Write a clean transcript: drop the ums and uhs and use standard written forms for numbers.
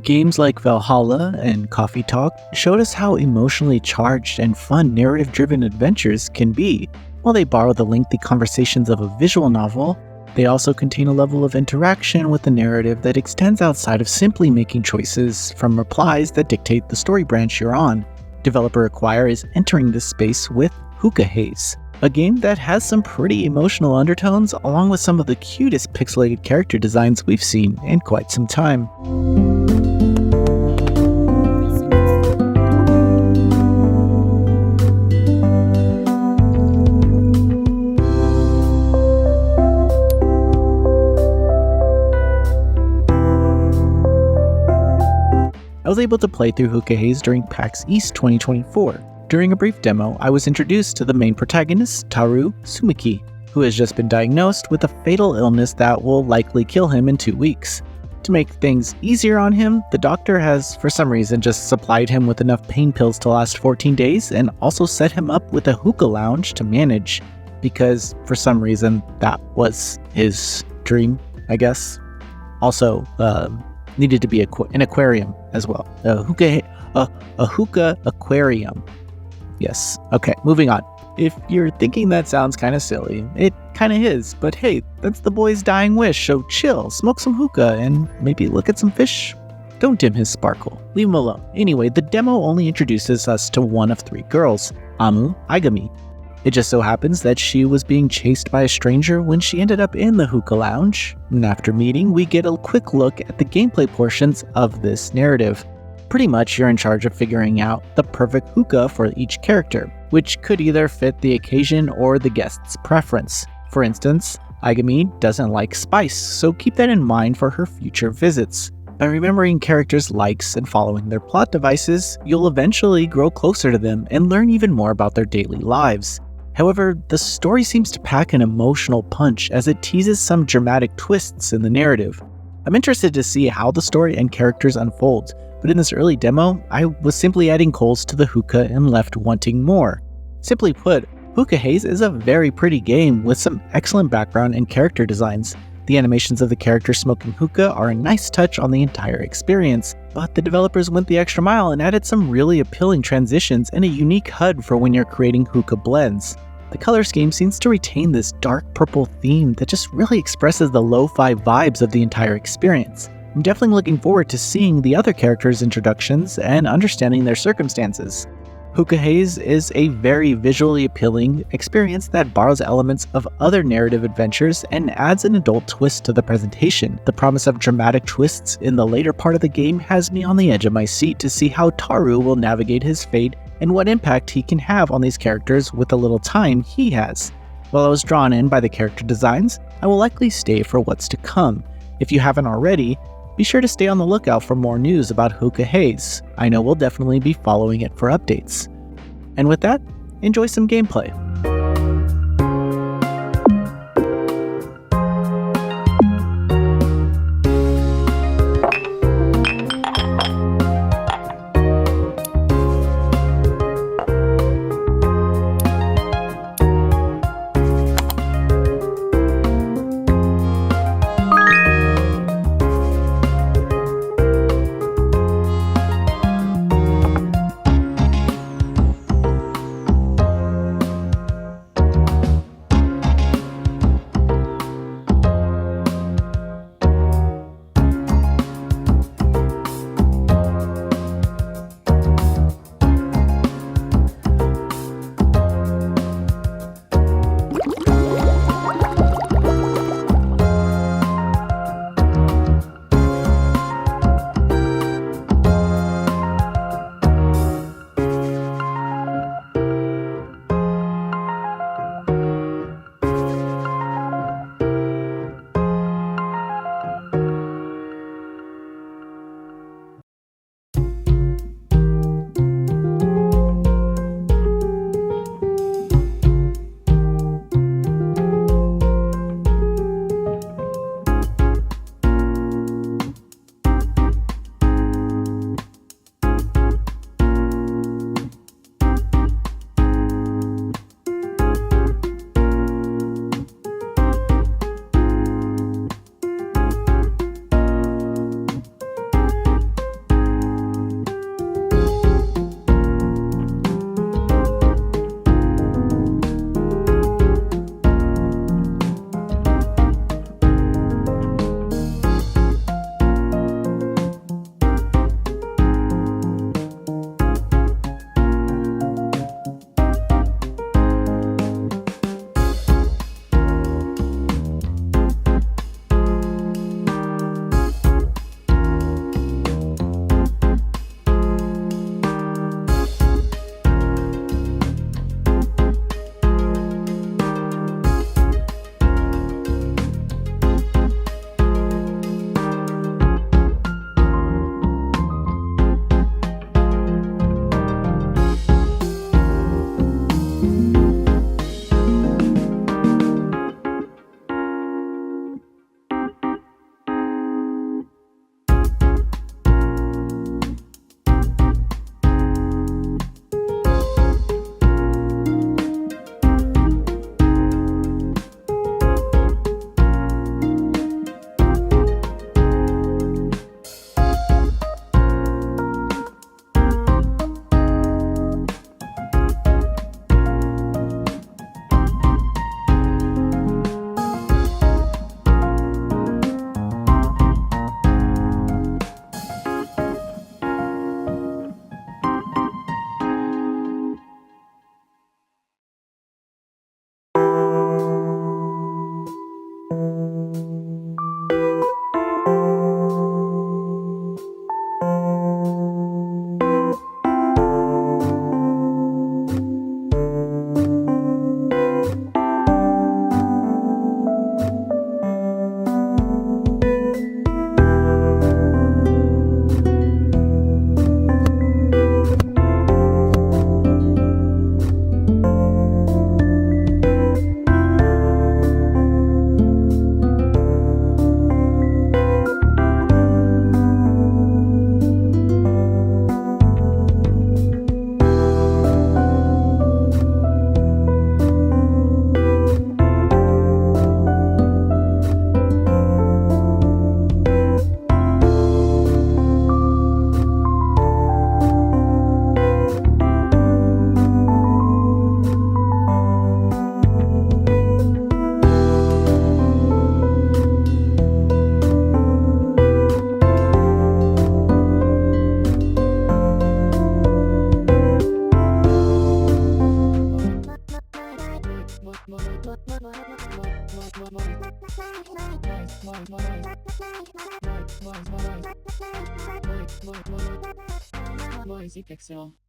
Games like Valhalla and Coffee Talk showed us how emotionally charged and fun narrative-driven adventures can be. While they borrow the lengthy conversations of a visual novel, they also contain a level of interaction with the narrative that extends outside of simply making choices from replies that dictate the story branch you're on. Developer Acquire is entering this space with Hookah Haze, a game that has some pretty emotional undertones along with some of the cutest pixelated character designs we've seen in quite some time. I was able to play through Hookah Haze during PAX East 2024. During a brief demo, I was introduced to the main protagonist, Toru Sumiki, who has just been diagnosed with a fatal illness that will likely kill him in 2 weeks. To make things easier on him, the doctor has, for some reason, just supplied him with enough pain pills to last 14 days and also set him up with a hookah lounge to manage, because for some reason that was his dream, I guess. Also, needed to be an aquarium as well. A hookah aquarium. Yes. Okay, moving on. If you're thinking that sounds kind of silly, it kind of is, but hey, that's the boy's dying wish, so chill, smoke some hookah, and maybe look at some fish. Don't dim his sparkle. Leave him alone. Anyway, the demo only introduces us to one of 3 girls, Amu Aigami. It just so happens that she was being chased by a stranger when she ended up in the hookah lounge, and after meeting, we get a quick look at the gameplay portions of this narrative. Pretty much you're in charge of figuring out the perfect hookah for each character, which could either fit the occasion or the guest's preference. For instance, Aigami doesn't like spice, so keep that in mind for her future visits. By remembering characters' likes and following their plot devices, you'll eventually grow closer to them and learn even more about their daily lives. However, the story seems to pack an emotional punch as it teases some dramatic twists in the narrative. I'm interested to see how the story and characters unfold, but in this early demo, I was simply adding coals to the hookah and left wanting more. Simply put, Hookah Haze is a very pretty game with some excellent background and character designs. The animations of the characters smoking hookah are a nice touch on the entire experience, but the developers went the extra mile and added some really appealing transitions and a unique HUD for when you're creating hookah blends. The color scheme seems to retain this dark purple theme that just really expresses the lo-fi vibes of the entire experience. I'm definitely looking forward to seeing the other characters' introductions and understanding their circumstances. Hookah Haze is a very visually appealing experience that borrows elements of other narrative adventures and adds an adult twist to the presentation. The promise of dramatic twists in the later part of the game has me on the edge of my seat to see how Toru will navigate his fate and what impact he can have on these characters with the little time he has. While I was drawn in by the character designs, I will likely stay for what's to come. If you haven't already, be sure to stay on the lookout for more news about Hookah Haze. I know we'll definitely be following it for updates. And with that, enjoy some gameplay. Voice Pixel.